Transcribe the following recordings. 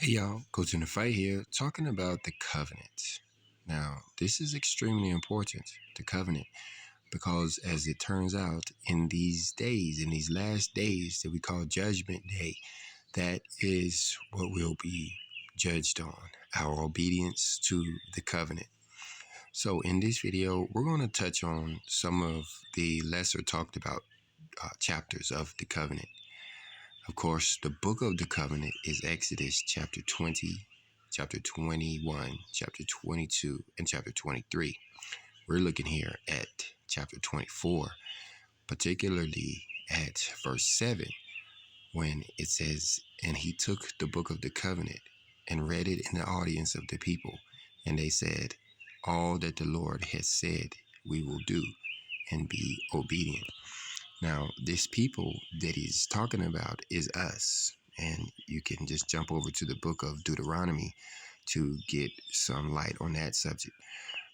Hey y'all, Coach in the Fight here, talking about the covenant. Now, this is extremely important, the covenant, because as it turns out, in these days, in these last days that we call Judgment Day, that is what we'll be judged on, our obedience to the covenant. So in this video, we're going to touch on some of the lesser talked about chapters of the covenant. Of course, the book of the covenant is Exodus chapter 20, chapter 21, chapter 22, and chapter 23. We're looking here at chapter 24, particularly at verse 7, when it says, "And he took the book of the covenant and read it in the audience of the people. And they said, all that the Lord has said we will do and be obedient." Now, this people that he's talking about is us. And you can just jump over to the book of Deuteronomy to get some light on that subject.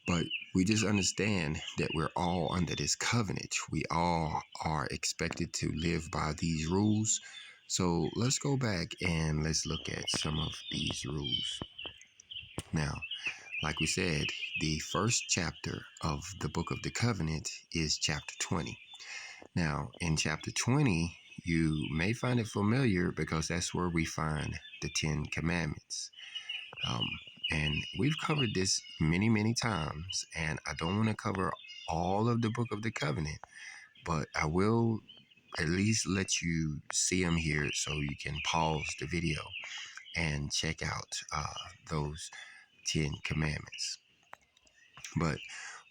But we just understand that we're all under this covenant. We all are expected to live by these rules. So let's go back and let's look at some of these rules. Now, like we said, the first chapter of the book of the covenant is chapter 20. Now, in chapter 20, you may find it familiar because that's where we find the 10 Commandments. And we've covered this many, many times, and I don't want to cover all of the book of the covenant, but I will at least let you see them here so you can pause the video and check out those 10 Commandments. But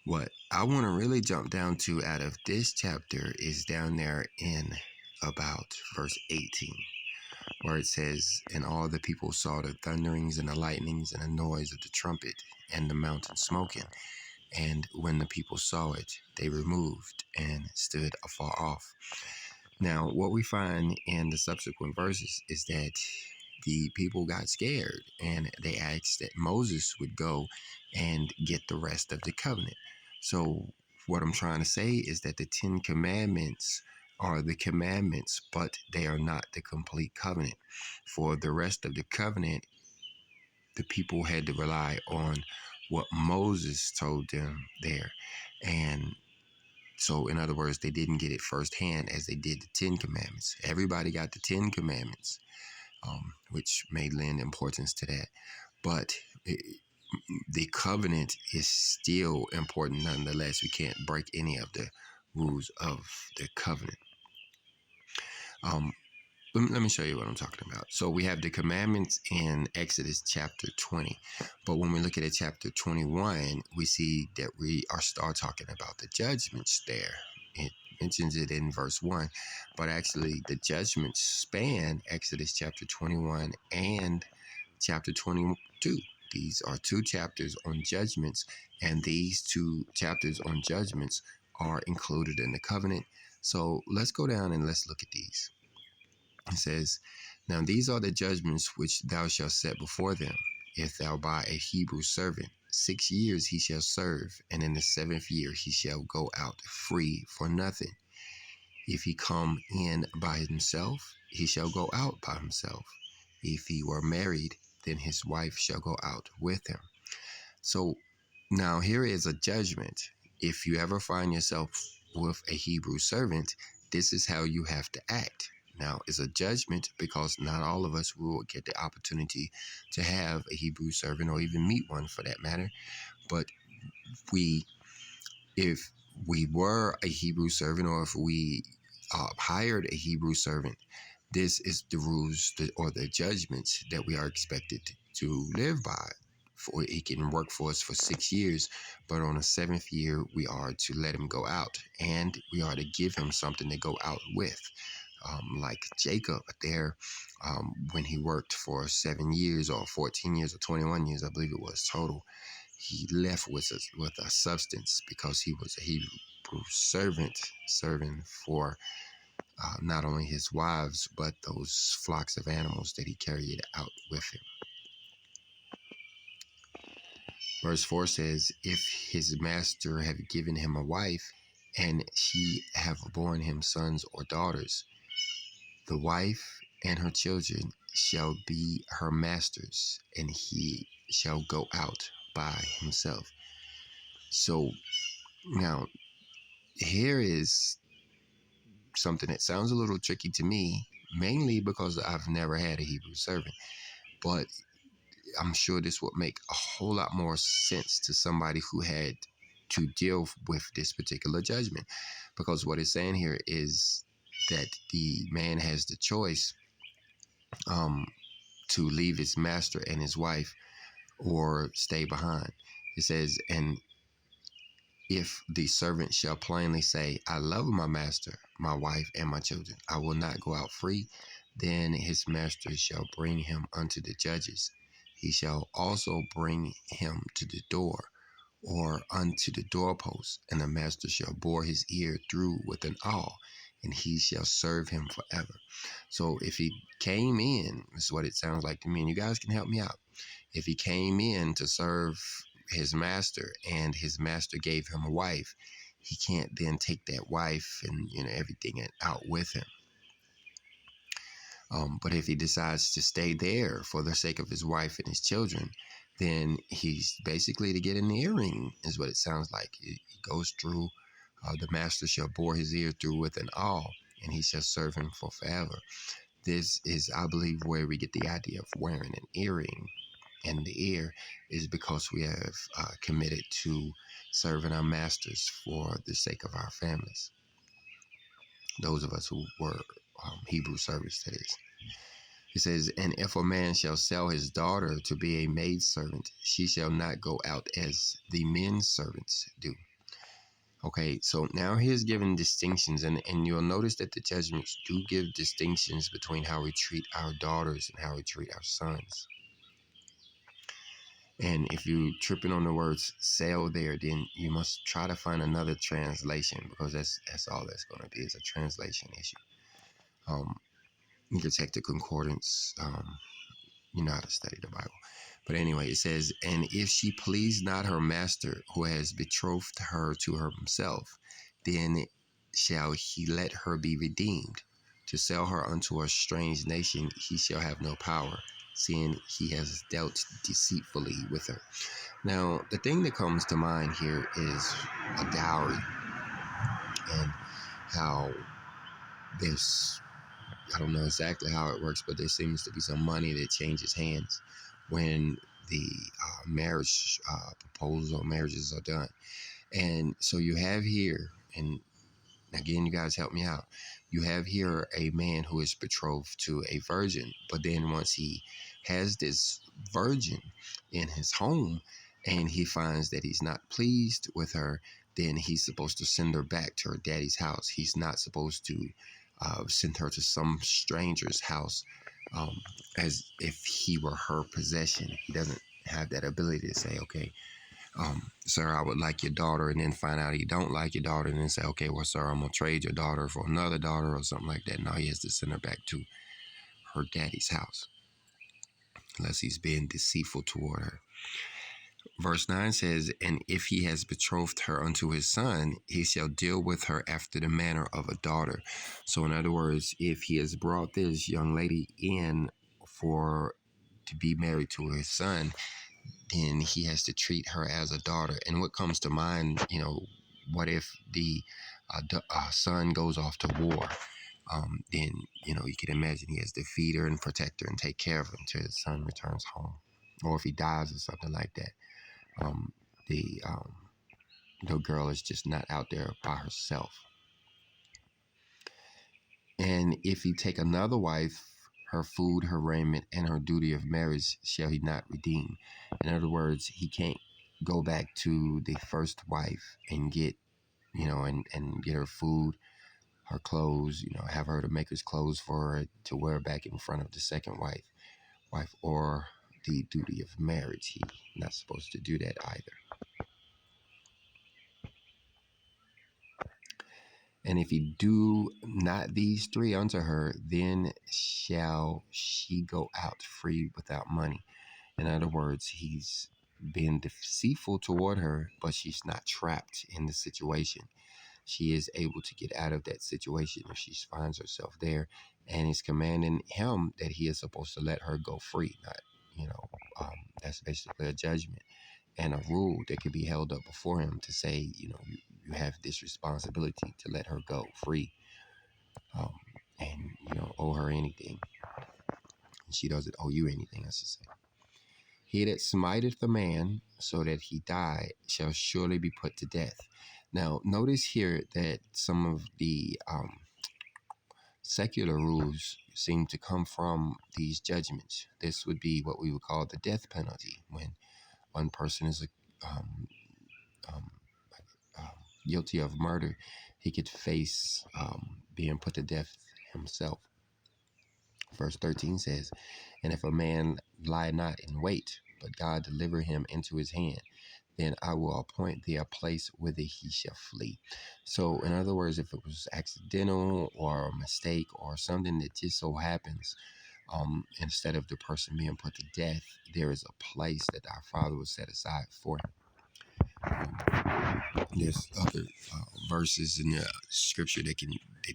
what I want to really jump down to out of this chapter is down there in about verse 18, where it says, "And all the people saw the thunderings and the lightnings and the noise of the trumpet and the mountain smoking. And when the people saw it, they removed and stood afar off." Now, what we find in the subsequent verses is that the people got scared and they asked that Moses would go and get the rest of the covenant. So what I'm trying to say is that the 10 Commandments are the commandments, but they are not the complete covenant. For the rest of the covenant, the people had to rely on what Moses told them there. And so, in other words, they didn't get it firsthand as they did the 10 Commandments. Everybody got the 10 Commandments, which may lend importance to that. But the covenant is still important nonetheless. We can't break any of the rules of the covenant. Let me show you what I'm talking about. So we have the commandments in Exodus chapter 20. But when we look at it, chapter 21, we see that we start talking about the judgments there. It mentions it in verse 1. But actually, the judgments span Exodus chapter 21 and chapter 22. These are two chapters on judgments, and these two chapters on judgments are included in the covenant. So let's go down and let's look at these. It says, "Now these are the judgments which thou shalt set before them. If thou buy a Hebrew servant, 6 years he shall serve, and in the 7th year he shall go out free for nothing. If he come in by himself, he shall go out by himself. If he were married, then his wife shall go out with him." So now here is a judgment. If you ever find yourself with a Hebrew servant, this is how you have to act. Now, it's a judgment because not all of us will get the opportunity to have a Hebrew servant or even meet one for that matter. But if we were a Hebrew servant, or if we hired a Hebrew servant, this is the rules or the judgments that we are expected to live by. For he can work for us for 6 years, but on the 7th year, we are to let him go out, and we are to give him something to go out with. Like Jacob there, when he worked for 7 years or 14 years or 21 years, I believe it was total, he left with a substance because he was a Hebrew servant serving for not only his wives, but those flocks of animals that he carried out with him. Verse 4 says, "If his master have given him a wife, and she have borne him sons or daughters, the wife and her children shall be her masters, and he shall go out by himself. So now, here is something that sounds a little tricky to me, mainly because I've never had a Hebrew servant, but I'm sure this would make a whole lot more sense to somebody who had to deal with this particular judgment. Because what it's saying here is that the man has the choice um, to leave his master and his wife or stay behind. It says, and if the servant shall plainly say, I love my master, my wife, and my children, I will not go out free, then his master shall bring him unto the judges. He shall also bring him to the door or unto the doorpost, and the master shall bore his ear through with an awl, and he shall serve him forever. So if he came in, this is what it sounds like to me, and you guys can help me out. If he came in to serve his master and his master gave him a wife, he can't then take that wife and everything out with him. But if he decides to stay there for the sake of his wife and his children, then he's basically to get an earring, is what it sounds like. He goes through, the master shall bore his ear through with an awl, and he shall serve him for forever. This is, I believe, where we get the idea of wearing an earring. And the ear is because we have committed to serving our masters for the sake of our families. Those of us who were Hebrew servants, that is. It says, and if a man shall sell his daughter to be a maidservant, she shall not go out as the men's servants do. Okay, so now here's given distinctions, and you'll notice that the judgments do give distinctions between how we treat our daughters and how we treat our sons. And if you're tripping on the words sell there, then you must try to find another translation, because that's all that's going to be, is a translation issue. You can check the concordance. You know how to study the Bible. But anyway, it says, and if she please not her master who has betrothed her to himself, then shall he let her be redeemed. To sell her unto a strange nation, he shall have no power, seeing he has dealt deceitfully with her. Now, the thing that comes to mind here is a dowry, and how there's, I don't know exactly how it works, but there seems to be some money that changes hands when the marriage proposals or marriages are done. And so you have here, and again, you guys help me out. You have here a man who is betrothed to a virgin, but then once he has this virgin in his home and he finds that he's not pleased with her, then he's supposed to send her back to her daddy's house. He's not supposed to send her to some stranger's house as if he were her possession. He doesn't have that ability to say, okay, sir, I would like your daughter, and then find out he don't like your daughter, and then say, okay, well, sir, I'm going to trade your daughter for another daughter or something like that. No, he has to send her back to her daddy's house, unless he's being deceitful toward her. Verse 9 says, and if he has betrothed her unto his son, he shall deal with her after the manner of a daughter. So in other words, if he has brought this young lady in to be married to his son, then he has to treat her as a daughter. And what comes to mind, what if the son goes off to war? Then, you can imagine he has to feed her and protect her and take care of her until his son returns home. Or if he dies or something like that, the girl is just not out there by herself. And if he take another wife, her food, her raiment, and her duty of marriage shall he not redeem. In other words, he can't go back to the first wife and get, and get her food, her clothes, have her to make his clothes for her to wear back in front of the second wife, or the duty of marriage. He's not supposed to do that either. And if he do not these three unto her, then shall she go out free without money. In other words, he's being deceitful toward her, but she's not trapped in the situation. she is able to get out of that situation if she finds herself there, and is commanding him that he is supposed to let her go free. Not, you know, that's basically a judgment and a rule that could be held up before him to say, you have this responsibility to let her go free, um, and owe her anything, and she doesn't owe you anything. I should say. He that smiteth a man so that he die shall surely be put to death. Now, notice here that some of the secular rules seem to come from these judgments. This would be what we would call the death penalty, when one person is um, um, guilty of murder, he could face being put to death himself. Verse 13 says, "And if a man lie not in wait, but God deliver him into his hand, then I will appoint thee a place whither he shall flee." So, in other words, if it was accidental or a mistake or something that just so happens, instead of the person being put to death, there is a place that our Father will set aside for him. There's other verses in the scripture that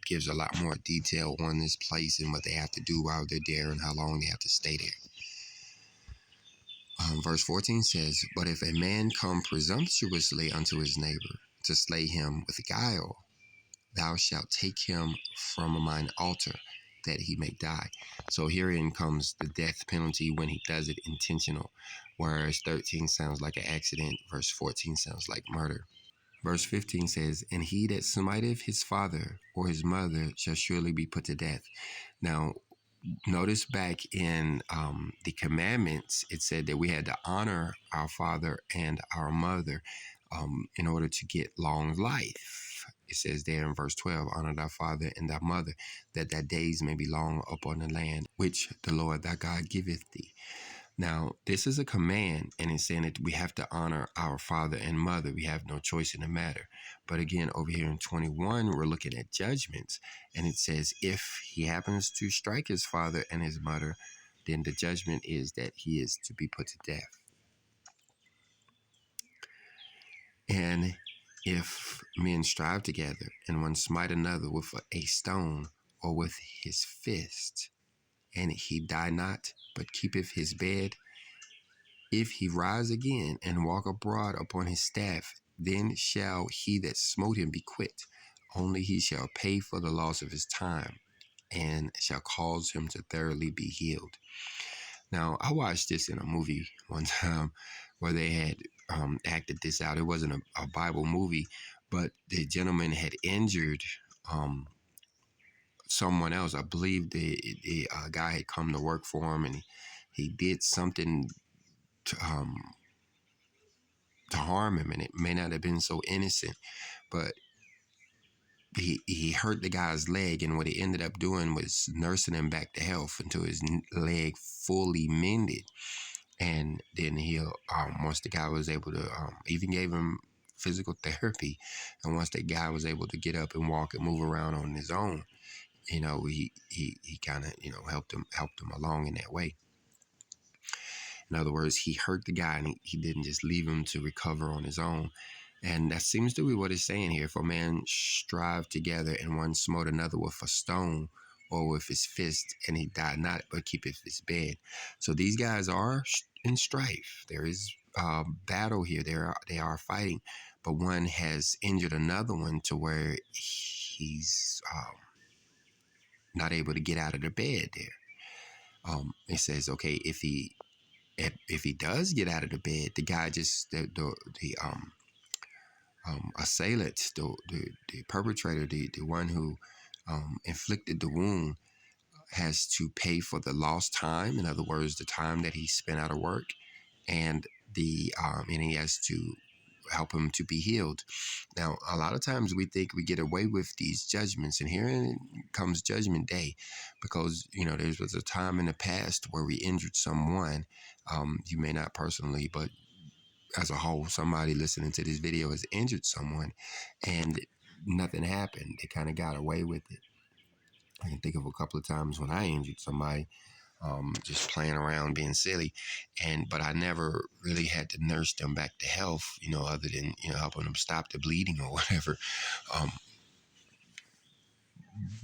gives a lot more detail on this place and what they have to do while they're there and how long they have to stay there. Verse 14 says, "But if a man come presumptuously unto his neighbor to slay him with guile, thou shalt take him from mine altar, that he may die." So herein comes the death penalty when he does it intentional, whereas 13 sounds like an accident, verse 14 sounds like murder. Verse 15 says, "And he that smiteth his father or his mother shall surely be put to death." Now, notice back in the commandments, it said that we had to honor our father and our mother in order to get long life. It says there in verse 12, "Honor thy father and thy mother, that thy days may be long upon the land which the Lord thy God giveth thee." Now, this is a command, and it's saying that we have to honor our father and mother. We have no choice in the matter. But again, over here in 21, we're looking at judgments, and it says if he happens to strike his father and his mother, then the judgment is that he is to be put to death. And if men strive together, and one smite another with a stone or with his fist, and he die not, but keepeth his bed, if he rise again and walk abroad upon his staff, then shall he that smote him be quit. Only he shall pay for the loss of his time, and shall cause him to thoroughly be healed. Now, I watched this in a movie one time where they had acted this out. It wasn't a Bible movie, but the gentleman had injured someone else. I believe the guy had come to work for him, and he did something to harm him, and it may not have been so innocent, but he hurt the guy's leg, and what he ended up doing was nursing him back to health until his leg fully mended. And then once the guy was able to, even gave him physical therapy, and once that guy was able to get up and walk and move around on his own, he kind of helped him along in that way. In other words, he hurt the guy, and he didn't just leave him to recover on his own. And that seems to be what it's saying here. If a man strive together, and one smote another with a stone or with his fist, and he died not, but keepeth his bed. So these guys are in strife. There is battle here. They are fighting. But one has injured another one to where he's not able to get out of the bed there. It says, okay, if he does get out of the bed, the guy the assailant, the perpetrator, the one who inflicted the wound, has to pay for the lost time. In other words, the time that he spent out of work, and and he has to help him to be healed. Now, a lot of times we think we get away with these judgments, and here comes Judgment Day, because there was a time in the past where we injured someone. You may not personally, but as a whole, somebody listening to this video has injured someone, and nothing happened. They kind of got away with it. I can think of a couple of times when I injured somebody, just playing around, being silly, but I never really had to nurse them back to health, other than helping them stop the bleeding or whatever.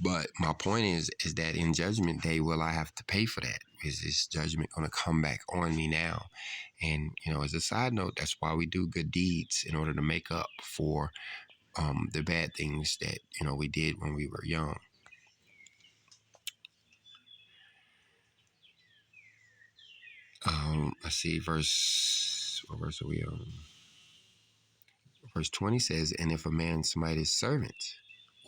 But my point is that in judgment day, will I have to pay for that? Is this judgment going to come back on me now? And, as a side note, that's why we do good deeds, in order to make up for the bad things that, we did when we were young. Let's see, what verse are we on? Verse 20 says, "And if a man smite his servant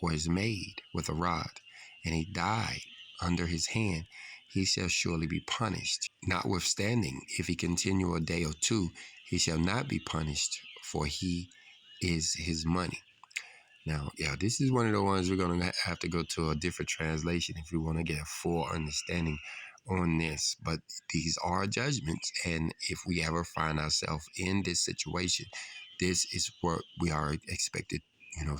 or his maid with a rod, and he die under his hand, he shall surely be punished. Notwithstanding, if he continue a day or two, he shall not be punished, for he is his money." Now, yeah, this is one of the ones we're going to have to go to a different translation if we want to get a full understanding on this. But these are judgments, and if we ever find ourselves in this situation, this is what we are expected,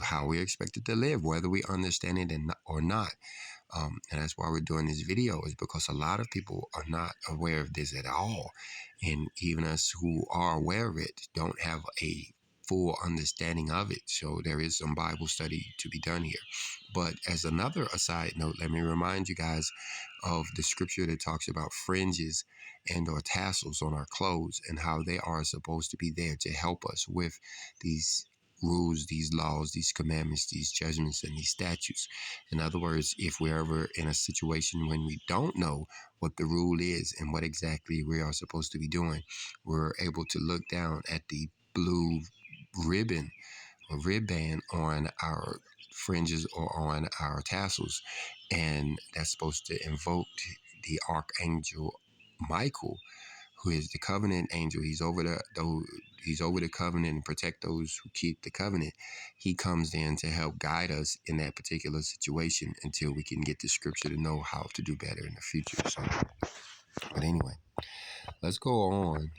how we're expected to live, whether we understand it or not. And that's why we're doing this video, is because a lot of people are not aware of this at all. And even us who are aware of it don't have a full understanding of it. So there is some Bible study to be done here. But as another aside note, let me remind you guys of the scripture that talks about fringes and or tassels on our clothes, and how they are supposed to be there to help us with these rules, these laws, these commandments, these judgments, and these statutes. In other words, if we're ever in a situation when we don't know what the rule is and what exactly we are supposed to be doing, we're able to look down at the blue ribbon or ribband on our fringes or on our tassels, and that's supposed to invoke the archangel Michael, who is the covenant angel. He's over the covenant and protect those who keep the covenant. He comes in to help guide us in that particular situation until we can get the scripture to know how to do better in the future. So, but anyway, let's go on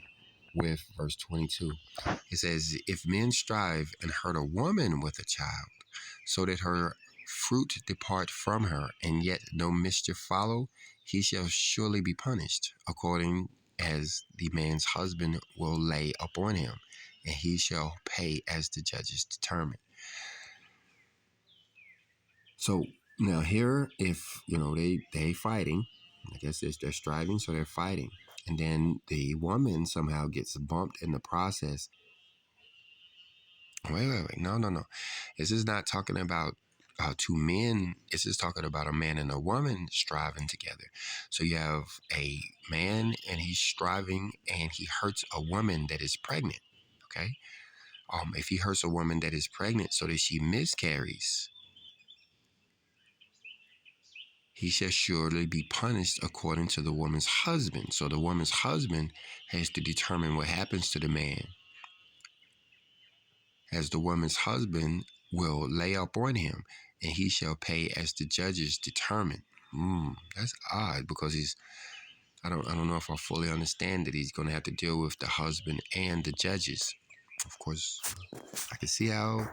with verse 22. It says, "If men strive and hurt a woman with a child, so that her fruit depart from her, and yet no mischief follow, he shall surely be punished, according as the man's husband will lay upon him, and he shall pay as the judges determine." So now here, if they fighting, I guess they're striving, so they're fighting, and then the woman somehow gets bumped in the process. Wait. No. This is not talking about two men. This is talking about a man and a woman striving together. So you have a man and he's striving and he hurts a woman that is pregnant. Okay. If he hurts a woman that is pregnant so that she miscarries, he shall surely be punished according to the woman's husband. So the woman's husband has to determine what happens to the man, as the woman's husband will lay up on him, and he shall pay as the judges determine. That's odd, because I don't know if I fully understand that he's going to have to deal with the husband and the judges. Of course, I can see how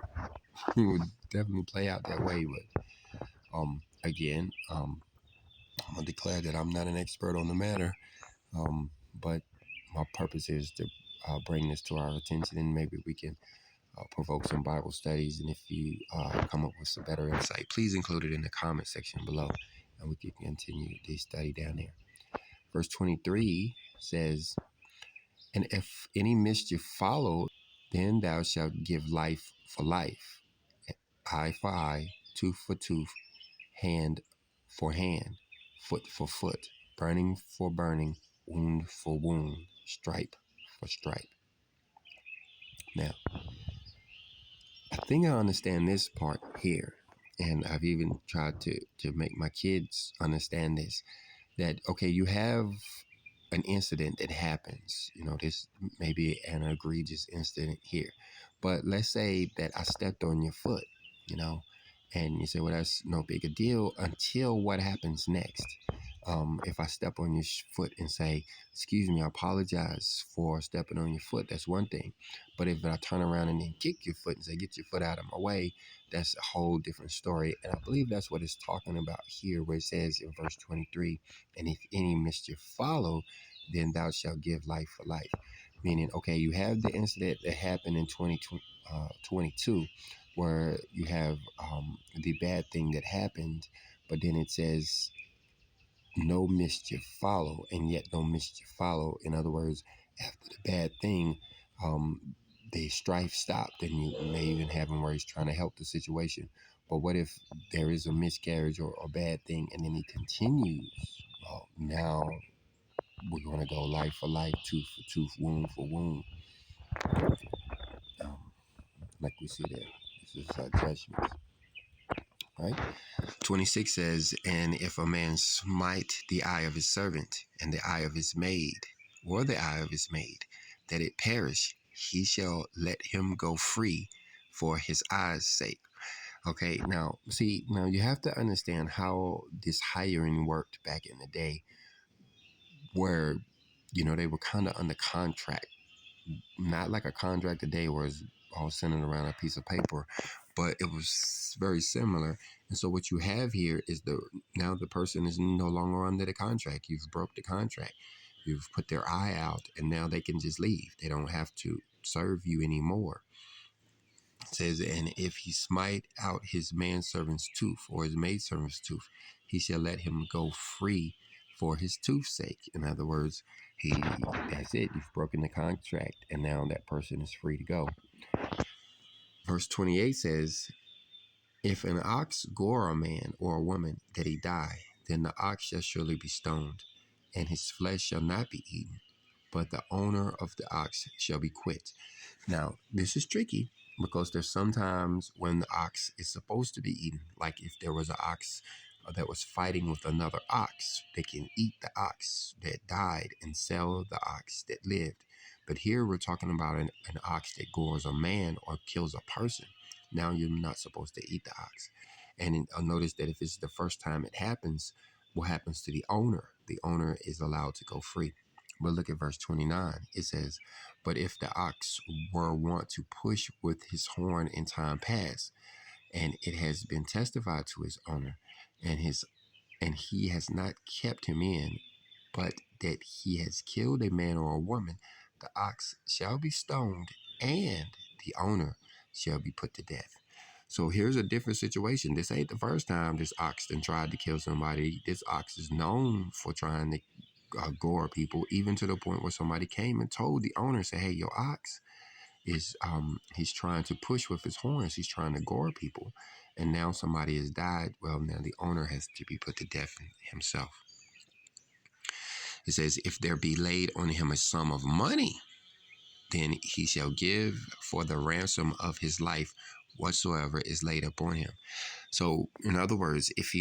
it would definitely play out that way, but again, I'm gonna declare that I'm not an expert on the matter, but my purpose is to bring this to our attention, and maybe we can provoke some Bible studies. And if you come up with some better insight, please include it in the comment section below, and we can continue the study down there. Verse 23 says, "And if any mischief follow, then thou shalt give life for life, eye for eye, tooth for tooth, hand for hand, foot for foot, burning for burning, wound for wound, stripe for stripe." Now, I think I understand this part here, and I've even tried to make my kids understand this, that, okay, you have an incident that happens, this may be an egregious incident here, but let's say that I stepped on your foot, and you say, well, that's no big a deal until what happens next. If I step on your foot and say, "Excuse me, I apologize for stepping on your foot," that's one thing. But if I turn around and then kick your foot and say, "Get your foot out of my way," that's a whole different story. And I believe that's what it's talking about here, where it says in verse 23, "And if any mischief follow, then thou shalt give life for life." Meaning, okay, you have the incident that happened in 2022. where you have the bad thing that happened, but then it says no mischief follow, and yet no mischief follow. In other words, after the bad thing, the strife stopped, and you may even have him where he's trying to help the situation. But what if there is a miscarriage or a bad thing, and then he continues? Well, now we're going to go life for life, tooth for tooth, wound for wound, um, like we see there. This is judgment, right? 26 says, and if a man smite the eye of his servant, and the eye of his maid, or the eye of his maid, that it perish, he shall let him go free for his eye's sake. Okay, now, see, now you have to understand how this hiring worked back in the day, where, they were kind of under contract, not like a contract today where it's all centered around a piece of paper, but it was very similar. And so what you have here is now the person is no longer under the contract. You've broke the contract. You've put their eye out, and now they can just leave. They don't have to serve you anymore. It says, and if he smite out his manservant's tooth or his maidservant's tooth, he shall let him go free for his tooth's sake. In other words, that's it. You've broken the contract, and now that person is free to go. Verse 28 says, if an ox gore a man or a woman that he die, then the ox shall surely be stoned, and his flesh shall not be eaten, but the owner of the ox shall be quit. Now, this is tricky because there's sometimes when the ox is supposed to be eaten, like if there was an ox that was fighting with another ox, they can eat the ox that died and sell the ox that lived. But here we're talking about an ox that gores a man or kills a person. Now you're not supposed to eat the ox. And notice that if it's the first time it happens, what happens to the owner? The owner is allowed to go free. But look at verse 29. It says, but if the ox were wont to push with his horn in time past, and it has been testified to his owner, and he has not kept him in, but that he has killed a man or a woman, the ox shall be stoned, and the owner shall be put to death. So here's a different situation. This ain't the first time this ox then tried to kill somebody. This ox is known for trying to gore people, even to the point where somebody came and told the owner, say, hey, your ox is he's trying to push with his horns, he's trying to gore people, and now somebody has died. Well, now the owner has to be put to death himself. It says, if there be laid on him a sum of money, then he shall give for the ransom of his life whatsoever is laid upon him. So, in other words, if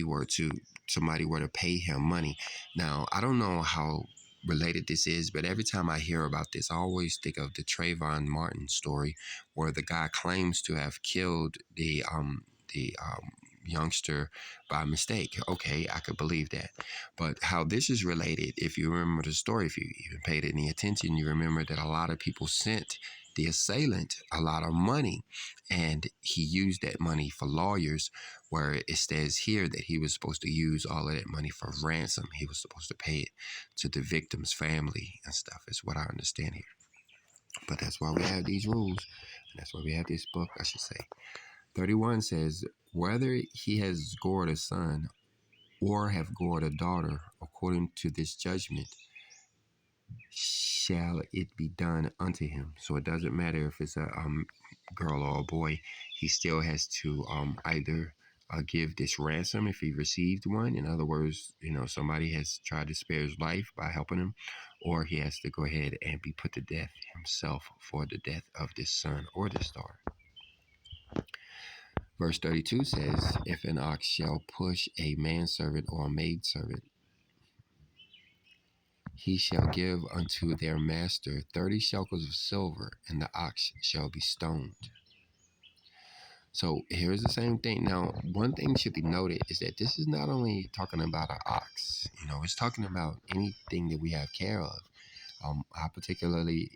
somebody were to pay him money. Now, I don't know how related this is, but every time I hear about this, I always think of the Trayvon Martin story, where the guy claims to have killed the youngster by mistake. Okay, I could believe that. But how this is related, if you remember the story, if you even paid any attention, you remember that a lot of people sent the assailant a lot of money, and he used that money for lawyers, where it says here that he was supposed to use all of that money for ransom. He was supposed to pay it to the victim's family and stuff, is what I understand here. But that's why we have these rules, and that's why we have this book, I should say. 31 says, whether he has gored a son or have gored a daughter, according to this judgment, shall it be done unto him. So it doesn't matter if it's a girl or a boy. He still has to either give this ransom if he received one. In other words, somebody has tried to spare his life by helping him, or he has to go ahead and be put to death himself for the death of this son or this daughter. Verse 32 says, if an ox shall push a manservant or a maidservant, he shall give unto their master 30 shekels of silver, and the ox shall be stoned. So here's the same thing. Now, one thing should be noted is that this is not only talking about an ox, it's talking about anything that we have care of. I particularly,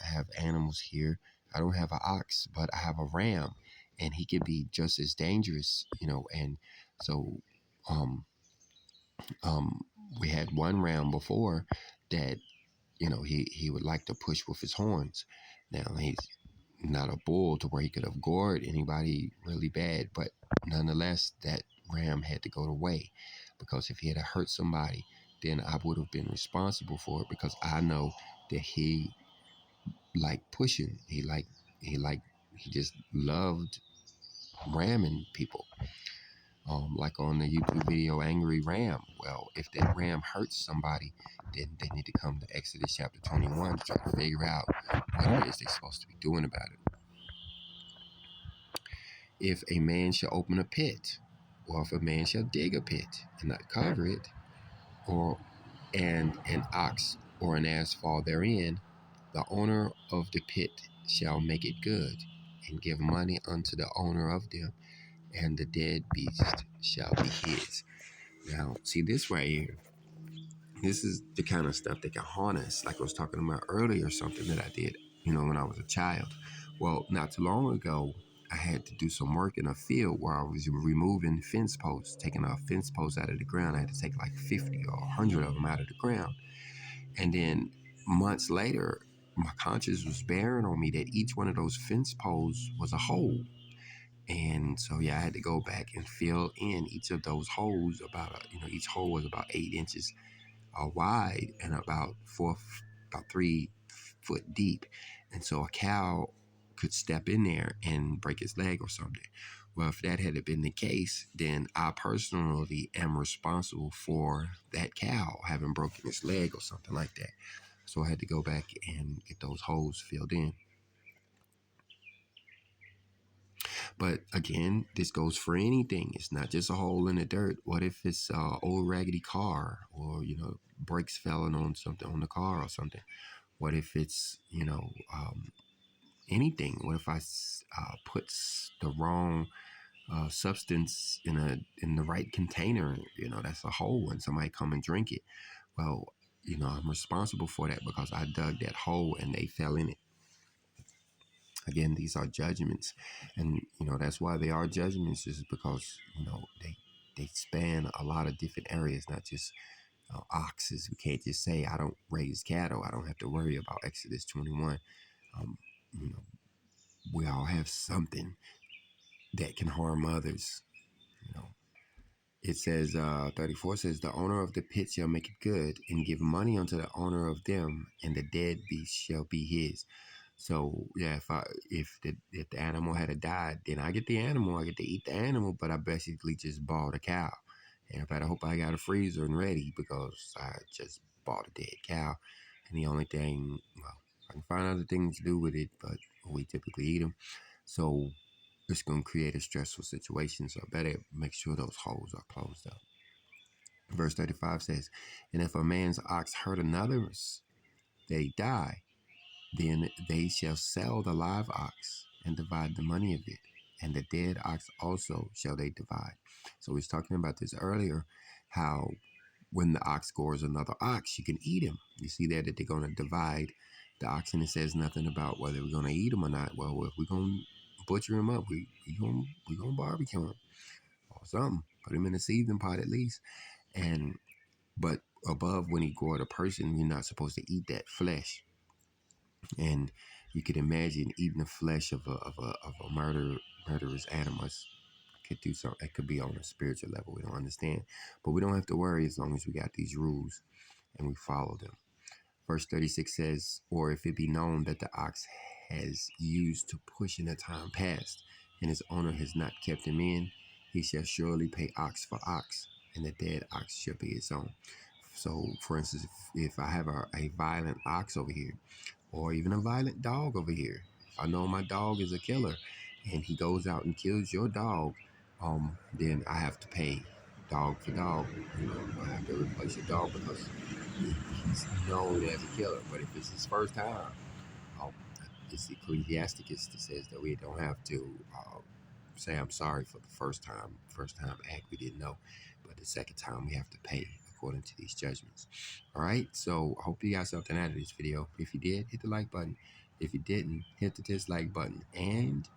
have animals here. I don't have an ox, but I have a ram, and he could be just as dangerous, and so we had one ram before that, he would like to push with his horns. Now not a bull to where he could have gored anybody really bad, but nonetheless, that ram had to go away, because if he had hurt somebody, then I would have been responsible for it, because I know that he liked pushing. He just loved ramming people. Like on the YouTube video Angry Ram. Well, if that ram hurts somebody, then they need to come to Exodus chapter 21 to try to figure out what it is they're supposed to be doing about it. If a man shall open a pit, or if a man shall dig a pit and not cover it, or and an ox or an ass fall therein, the owner of the pit shall make it good, and give money unto the owner of them, and the dead beast shall be his. Now, see this right here. This is the kind of stuff that can haunt us, like I was talking about earlier, something that I did, when I was a child. Well, not too long ago, I had to do some work in a field where I was removing fence posts, taking a fence post out of the ground. I had to take like 50 or 100 of them out of the ground. And then months later, my conscience was bearing on me that each one of those fence posts was a hole. And so, yeah, I had to go back and fill in each of those holes. Each hole was about 8 inches wide and about 3 foot deep. And so a cow could step in there and break his leg or something. Well, if that had been the case, then I personally am responsible for that cow having broken his leg or something like that. So I had to go back and get those holes filled in. But again, this goes for anything. It's not just a hole in the dirt. What if it's an old raggedy car, or brakes falling on something on the car or something? What if it's anything? What if I put the wrong substance in the right container? That's a hole, and somebody come and drink it. Well, I'm responsible for that because I dug that hole and they fell in it. Again, these are judgments, and that's why they are judgments, is because they span a lot of different areas, not just oxes. We can't just say I don't raise cattle. I don't have to worry about Exodus 21. Um, you know, we all have something that can harm others. It says 34 says the owner of the pit shall make it good, and give money unto the owner of them, and the dead beast shall be his. So yeah, if the animal had died, then I get the animal. I get to eat the animal, but I basically just bought a cow. And I better hope I got a freezer and ready, because I just bought a dead cow. And the only thing, well, I can find other things to do with it, but we typically eat them. So it's going to create a stressful situation. So I better make sure those holes are closed up. Verse 35 says, and if a man's ox hurt another's, they die, then they shall sell the live ox and divide the money of it, and the dead ox also shall they divide. So we was talking about this earlier, how when the ox gores another ox, you can eat him. You see there that they're going to divide the ox, and it says nothing about whether we're going to eat him or not. Well, if we're going to butcher him up, we gonna barbecue him or something. Put him in a seething pot at least. But above, when he gored a person, you're not supposed to eat that flesh. And you could imagine eating the flesh of a murderous animal. Could do something. It could be on a spiritual level. We don't understand, but we don't have to worry as long as we got these rules and we follow them. Verse 36 says, or if it be known that the ox has used to push in a time past, and his owner has not kept him in, he shall surely pay ox for ox, and the dead ox shall be his own. So, for instance, if I have a violent ox over here, or even a violent dog over here, if I know my dog is a killer and he goes out and kills your dog, then I have to pay dog for dog. I have to replace your dog because he's known as a killer. But if it's his first time, um, it's Ecclesiasticus that says that we don't have to say I'm sorry for the first time act we didn't know, but the second time we have to pay according to these judgments. All right, so I hope you got something out of this video. If you did, hit the like button. If you didn't, hit the dislike button, and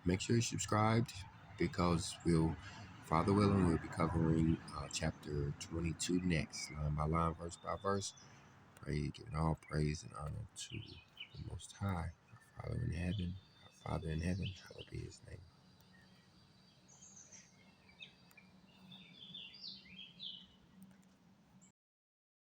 make sure you're subscribed, because Father willing, we'll be covering chapter 22 next, line by line, verse by verse. Pray, giving all praise and honor to the Most High, Father in heaven, our Father in heaven, hallowed be his name.